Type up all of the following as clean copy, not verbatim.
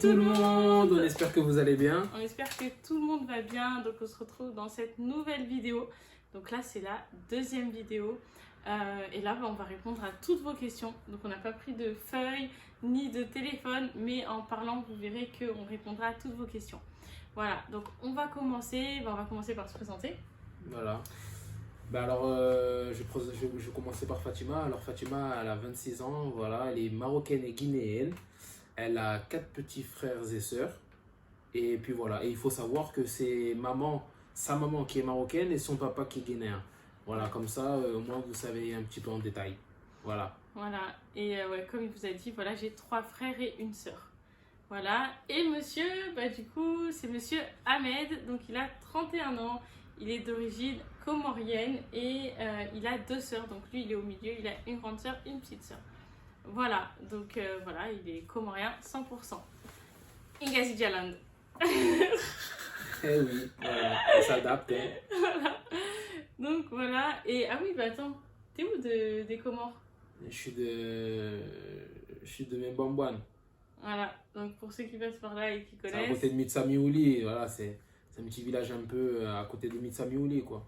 tout le monde, on espère que vous allez bien. On espère que tout le monde va bien. Donc on se retrouve dans cette nouvelle vidéo. Donc là c'est la deuxième vidéo. Et là on va répondre à toutes vos questions. Donc on n'a pas pris de feuilles ni de téléphone, mais en parlant vous verrez qu'on répondra à toutes vos questions. Voilà, donc on va commencer par se présenter. Voilà. Alors, je vais commencer par Fatima. Alors, Fatima, elle a 26 ans. Voilà, elle est marocaine et guinéenne. Elle a 4 petits frères et sœurs. Et puis voilà. Et il faut savoir que c'est sa maman qui est marocaine et son papa qui est guinéen. Voilà, comme ça, au moins vous savez un petit peu en détail. Voilà. Voilà, et ouais, comme il vous a dit, voilà, j'ai 3 frères et une sœur. Voilà, et monsieur, du coup, c'est monsieur Ahmed, donc il a 31 ans, il est d'origine comorienne et il a 2 sœurs, donc lui il est au milieu, il a une grande sœur, une petite sœur. Voilà, donc voilà, il est comorien 100%. Ingazi Jaland. Eh oui, voilà, on s'adapte. Hein. Voilà, donc voilà, et ah oui, attends, t'es où des Comores? Je suis de Mbambouane. Voilà, donc pour ceux qui passent par là et qui C'est à connaissent. côté de Mitsamiouli, voilà, c'est un petit village un peu à côté de Mitsamiouli, quoi.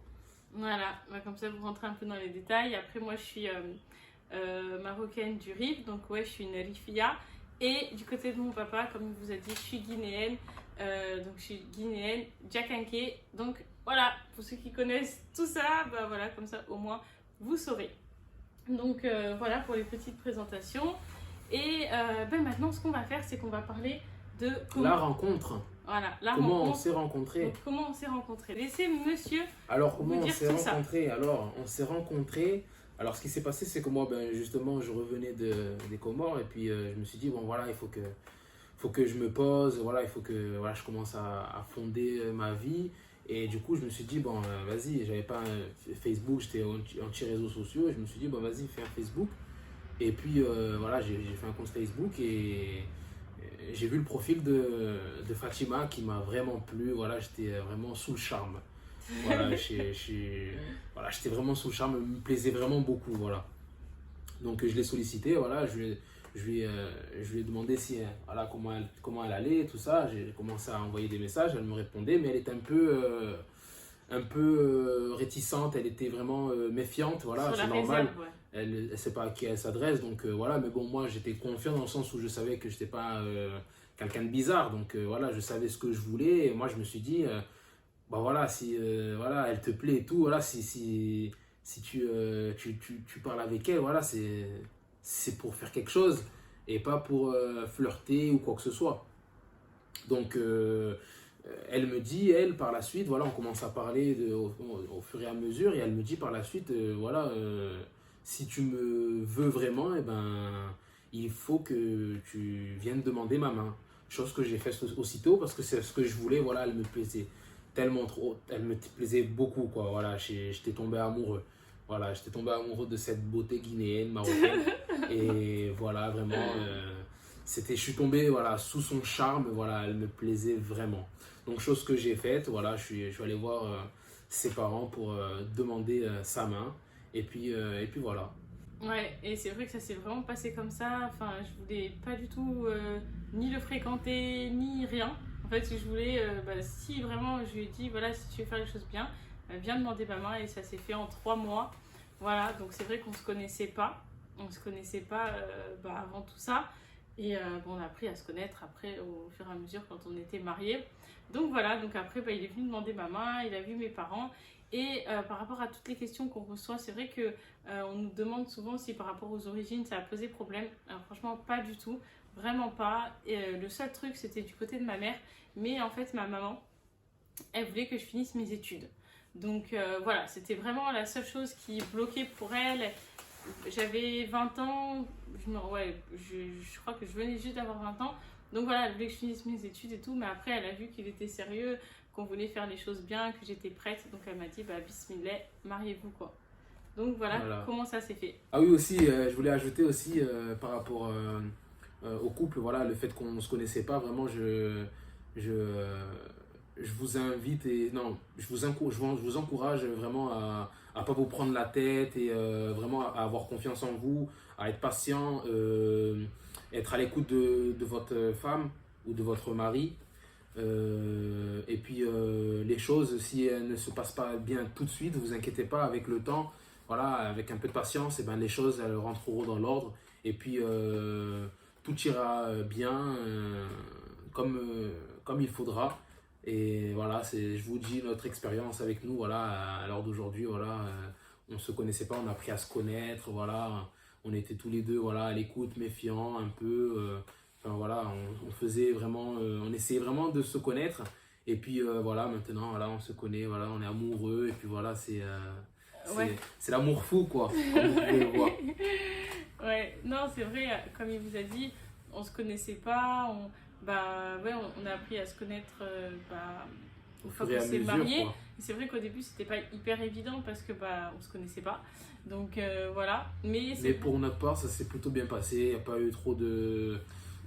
Voilà, comme ça vous rentrez un peu dans les détails. Après moi je suis marocaine du Rif, donc ouais je suis une Rifia. Et du côté de mon papa, comme il vous a dit, je suis guinéenne. Donc je suis guinéenne, Djakanké. Donc voilà, pour ceux qui connaissent tout ça, voilà, comme ça au moins vous saurez. Donc voilà pour les petites présentations. Et maintenant ce qu'on va faire, c'est qu'on va parler de comment... La rencontre. Voilà, comment on s'est rencontrés. Donc, comment on s'est rencontrés. Laissez monsieur. Alors, comment vous on dire s'est tout ça. rencontrés? Alors, on s'est rencontrés. Alors, ce qui s'est passé, c'est que moi, justement, je revenais des Comores et puis je me suis dit, bon, voilà, il faut que je me pose, voilà, il faut que voilà, je commence à fonder ma vie. Et du coup, je me suis dit, bon, vas-y, j'avais pas Facebook, j'étais anti-réseaux sociaux. Et je me suis dit, bon, vas-y, fais un Facebook. Et puis, voilà, j'ai fait un compte Facebook et j'ai vu le profil de Fatima qui m'a vraiment plu. Voilà, j'étais vraiment sous le charme. Voilà, j'étais vraiment sous le charme, me plaisait vraiment beaucoup. Voilà. Donc je l'ai sollicité, voilà, je lui ai demandé si, voilà, comment elle allait et tout ça. J'ai commencé à envoyer des messages, elle me répondait, mais elle était un peu réticente, elle était vraiment méfiante, voilà, c'est normal. Réserve, ouais. Elle ne sait pas à qui elle s'adresse, donc voilà, mais bon, moi j'étais confiant dans le sens où je savais que je n'étais pas quelqu'un de bizarre, donc voilà, je savais ce que je voulais, et moi je me suis dit, voilà, si voilà, elle te plaît et tout, voilà, si tu parles avec elle, voilà, c'est pour faire quelque chose, et pas pour flirter ou quoi que ce soit. Donc, elle me dit, elle, par la suite, voilà, on commence à parler au fur et à mesure, et elle me dit par la suite, voilà, si tu me veux vraiment, eh ben, il faut que tu viennes demander ma main. Chose que j'ai faite aussitôt parce que c'est ce que je voulais, voilà, elle me plaisait tellement trop, elle me plaisait beaucoup, quoi, voilà, j'étais tombé amoureux. Voilà, j'étais tombé amoureux de cette beauté guinéenne, marocaine, et voilà, vraiment, je suis tombé, voilà, sous son charme, voilà, elle me plaisait vraiment. Donc, chose que j'ai faite, voilà, je suis allé voir ses parents pour demander sa main. Et puis voilà. Ouais, et c'est vrai que ça s'est vraiment passé comme ça. Enfin, je voulais pas du tout ni le fréquenter, ni rien. En fait, je voulais, si vraiment je lui ai dit, voilà, si tu veux faire les choses bien, viens demander ma main. Et ça s'est fait en 3 mois. Voilà, donc c'est vrai qu'on se connaissait pas. On se connaissait pas avant tout ça. Et on a appris à se connaître après, au fur et à mesure, quand on était mariés. Donc voilà, donc après, il est venu demander ma main, il a vu mes parents. Et par rapport à toutes les questions qu'on reçoit, c'est vrai que on nous demande souvent si par rapport aux origines ça a posé problème. Alors franchement pas du tout, vraiment pas. Et, le seul truc c'était du côté de ma mère, mais en fait ma maman, elle voulait que je finisse mes études. Donc voilà, c'était vraiment la seule chose qui bloquait pour elle. J'avais 20 ans, je crois que je venais juste d'avoir 20 ans. Donc voilà, elle voulait que je finisse mes études et tout, mais après elle a vu qu'il était sérieux, qu'on voulait faire les choses bien, que j'étais prête. Donc elle m'a dit, bismillah, mariez-vous quoi. Donc voilà comment ça s'est fait. Ah oui, aussi, je voulais ajouter aussi par rapport au couple, voilà, le fait qu'on ne se connaissait pas, vraiment, je vous invite et non, je vous encourage vraiment à pas vous prendre la tête et vraiment à avoir confiance en vous, à être patient, être à l'écoute de votre femme. ou de votre mari. Et puis les choses, si elles ne se passent pas bien tout de suite, vous inquiétez pas, avec le temps, voilà, avec un peu de patience, et ben, les choses elles rentreront dans l'ordre. Et puis tout ira bien comme il faudra. Et voilà, je vous dis notre expérience avec nous, voilà, à l'heure d'aujourd'hui, voilà, on ne se connaissait pas, on a appris à se connaître, voilà, on était tous les deux, voilà, à l'écoute, méfiants un peu, enfin voilà, on faisait vraiment, on essayait vraiment de se connaître, et puis voilà, maintenant, voilà, on se connaît, voilà, on est amoureux, et puis voilà, Ouais. c'est l'amour fou, quoi, comme vous pouvez le voir. Ouais, non, c'est vrai, comme il vous a dit, on se connaissait pas, on a appris à se connaître Au une fois fur et qu'on à s'est mesure, mariés. quoi. Et c'est vrai qu'au début, c'était pas hyper évident parce que on se connaissait pas. Donc voilà, mais Mais pour notre part, ça s'est plutôt bien passé, il n'y a pas eu trop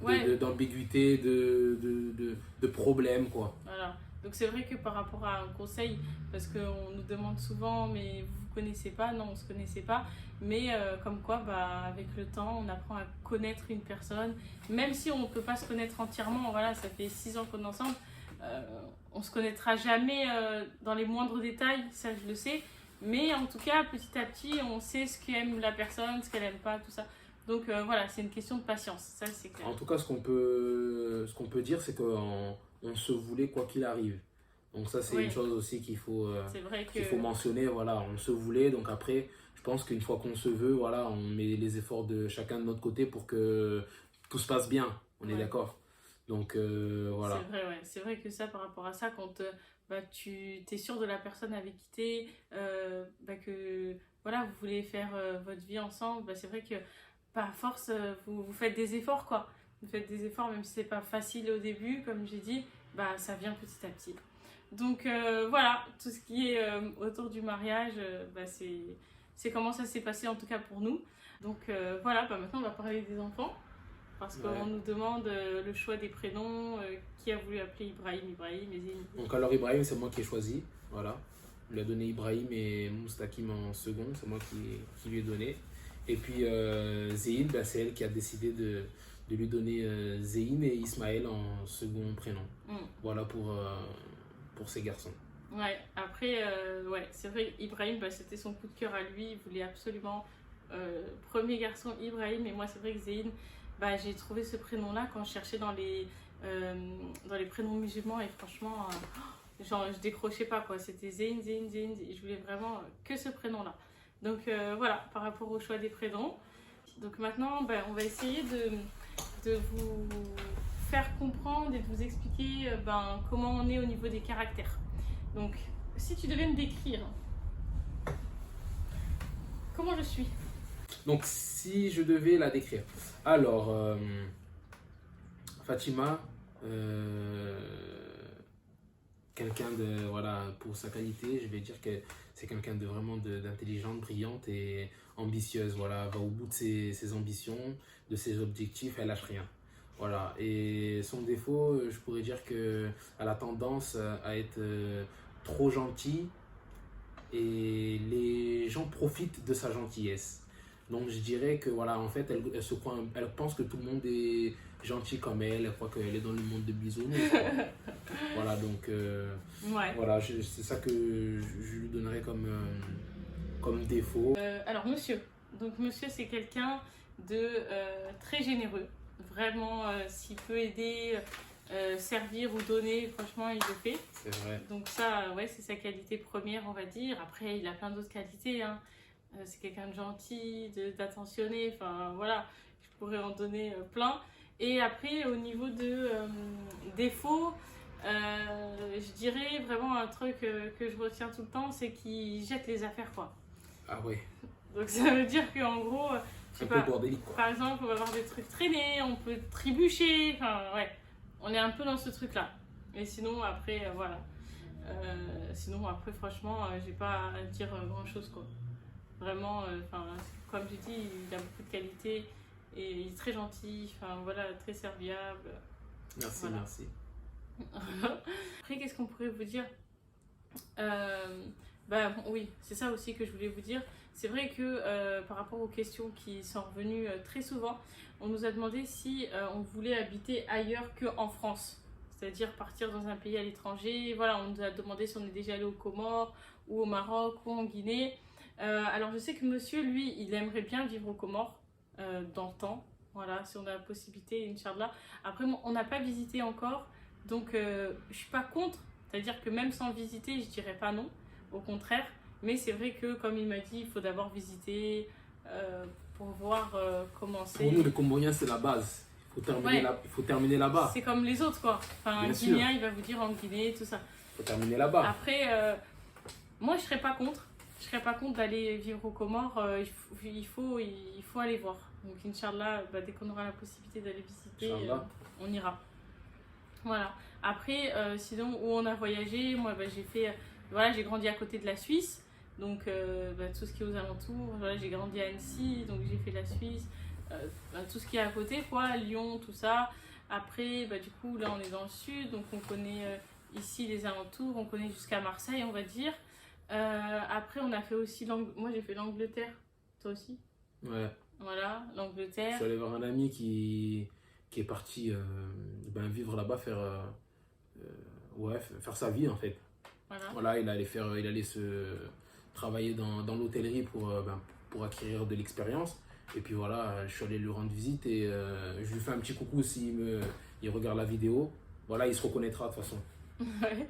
ouais, d'ambiguïté, de problèmes, quoi. voilà. Donc c'est vrai que par rapport à un conseil, parce qu'on nous demande souvent, mais vous vous connaissez pas? Non, on se connaissait pas. Mais comme quoi, avec le temps, on apprend à connaître une personne. Même si on ne peut pas se connaître entièrement, voilà, ça fait 6 ans qu'on est ensemble, on se connaîtra jamais dans les moindres détails, ça je le sais. Mais en tout cas, petit à petit, on sait ce qu'aime la personne, ce qu'elle aime pas, tout ça. Donc voilà, c'est une question de patience, ça c'est clair. En tout cas, ce qu'on peut dire, c'est qu'on se voulait quoi qu'il arrive. Donc ça, c'est Oui, une chose aussi c'est vrai que qu'il faut mentionner. Voilà, on se voulait. Donc après, je pense qu'une fois qu'on se veut, voilà, on met les efforts de chacun de notre côté pour que tout se passe bien. On est ouais. d'accord. Donc C'est voilà. vrai, ouais. C'est vrai que ça, par rapport à ça, quand tu t'es sûr de la personne avec qui t'es, que voilà, vous voulez faire votre vie ensemble, c'est vrai que par force, vous faites des efforts, quoi. Vous faites des efforts, même si c'est pas facile au début, comme j'ai dit, ça vient petit à petit. Donc voilà, tout ce qui est autour du mariage, c'est comment ça s'est passé en tout cas pour nous. Donc voilà, maintenant on va parler des enfants. Parce Ouais. qu'on nous demande le choix des prénoms, qui a voulu appeler Ibrahim et Zine. Donc alors Ibrahim, c'est moi qui ai choisi. Voilà. Il a donné Ibrahim et Moustakim en second. C'est moi qui lui ai donné. Et puis Zéine, c'est elle qui a décidé de lui donner Zéine et Ismaël en second prénom. Voilà pour ces garçons. Ouais, après, ouais, c'est vrai, Ibrahim, c'était son coup de cœur à lui. Il voulait absolument premier garçon Ibrahim. Et moi, c'est vrai que Zéine, j'ai trouvé ce prénom-là quand je cherchais dans les prénoms musulmans. Et franchement, genre, je décrochais pas, quoi. C'était Zéine. Je voulais vraiment que ce prénom-là. Donc voilà, par rapport au choix des prénoms. Donc maintenant, on va essayer de vous faire comprendre et de vous expliquer comment on est au niveau des caractères. Donc, si tu devais me décrire, comment je suis? Donc si je devais la décrire. Alors, Fatima, quelqu'un de, voilà, pour sa qualité, je vais dire que c'est quelqu'un de vraiment d'intelligente, brillante et ambitieuse. Voilà, va au bout de ses ambitions, de ses objectifs, elle lâche rien. Voilà, et son défaut, je pourrais dire qu'elle a tendance à être trop gentille et les gens profitent de sa gentillesse. Donc je dirais que voilà, en fait, elle pense que tout le monde est gentil comme elle croit qu'elle est dans le monde de bisounours, quoi. Voilà, donc Ouais. voilà, c'est ça que je lui donnerais comme défaut. Alors, monsieur. Donc, monsieur, c'est quelqu'un de très généreux. Vraiment, s'il peut aider, servir ou donner, franchement, il le fait. C'est vrai. Donc ça, ouais, c'est sa qualité première, on va dire. Après, il a plein d'autres qualités, hein. C'est quelqu'un de gentil, d'attentionné, enfin voilà, je pourrais en donner plein. Et après, au niveau de défauts, je dirais vraiment un truc que je retiens tout le temps, c'est qu'il jette les affaires, quoi. Ah ouais, Donc ça veut dire qu'en gros, je sais un peu pas, bordélique, quoi. par exemple, on va avoir des trucs traînés, on peut trébucher, enfin ouais, on est un peu dans ce truc-là. Et sinon, après, voilà. Sinon, après, franchement, j'ai pas à dire grand-chose, quoi. Vraiment, comme j'ai dit, il a beaucoup de qualités et il est très gentil, enfin voilà, très serviable. Merci, Voilà. merci. Après, qu'est-ce qu'on pourrait vous dire? Oui, c'est ça aussi que je voulais vous dire, c'est vrai que par rapport aux questions qui sont revenues très souvent, on nous a demandé si on voulait habiter ailleurs qu'en France. C'est-à-dire partir dans un pays à l'étranger. Voilà, on nous a demandé si on est déjà allé aux Comores ou au Maroc ou en Guinée. Alors je sais que monsieur, lui, il aimerait bien vivre aux Comores dans le temps. Voilà, si on a la possibilité, Inch'Allah. Après, on n'a pas visité encore, donc je suis pas contre. C'est-à-dire que même sans visiter, je dirais pas non, au contraire. Mais c'est vrai que, comme il m'a dit, il faut d'abord visiter pour voir comment c'est. Pour nous, les Comoriens, c'est la base. Il faut terminer là-bas. C'est comme les autres, quoi. Enfin, un Guinéen, il va vous dire en Guinée, tout ça. Il faut terminer là-bas. Après, moi, je serais pas contre. Je serais pas contre d'aller vivre aux Comores. Il faut aller voir. Donc, Inch'Allah, dès qu'on aura la possibilité d'aller visiter, on ira. Voilà. Après, sinon, où on a voyagé, moi, j'ai fait... voilà, j'ai grandi à côté de la Suisse. Donc, tout ce qui est aux alentours. Voilà, j'ai grandi à Annecy, donc j'ai fait la Suisse. Tout ce qui est à côté, quoi, Lyon, tout ça. Après, du coup, là, on est dans le sud, donc on connaît ici les alentours, on connaît jusqu'à Marseille, on va dire. Après, on a fait aussi moi, j'ai fait l'Angleterre. Toi aussi? Ouais. Voilà, l'Angleterre. Je suis allé voir un ami qui est parti vivre là-bas, faire sa vie, en fait. Voilà, il allait travailler dans l'hôtellerie pour acquérir de l'expérience. Et puis voilà, je suis allé lui rendre visite et je lui fais un petit coucou s'il il regarde la vidéo. Voilà, il se reconnaîtra de toute façon. Ouais.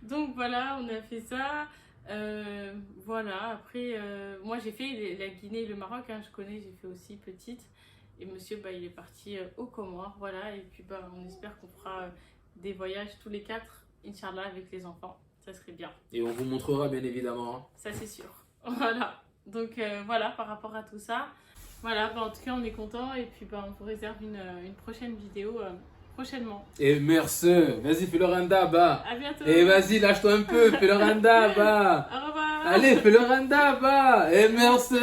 Donc voilà, on a fait ça. Voilà, après, moi j'ai fait la Guinée et le Maroc, je connais, j'ai fait aussi petite. Et monsieur, il est parti aux Comores, voilà. Et puis on espère qu'on fera des voyages tous les 4, Inch'Allah, avec les enfants. Ça serait bien. Et on vous montrera bien évidemment. Ça c'est sûr. Voilà. Donc voilà, par rapport à tout ça. Voilà, en tout cas, on est content et puis on vous réserve une prochaine vidéo prochainement. Et merci, vas-y, fais le randa, À bientôt. Et vas-y, lâche-toi un peu, fais le randa, Au revoir. Allez, fais le randa, Et merci.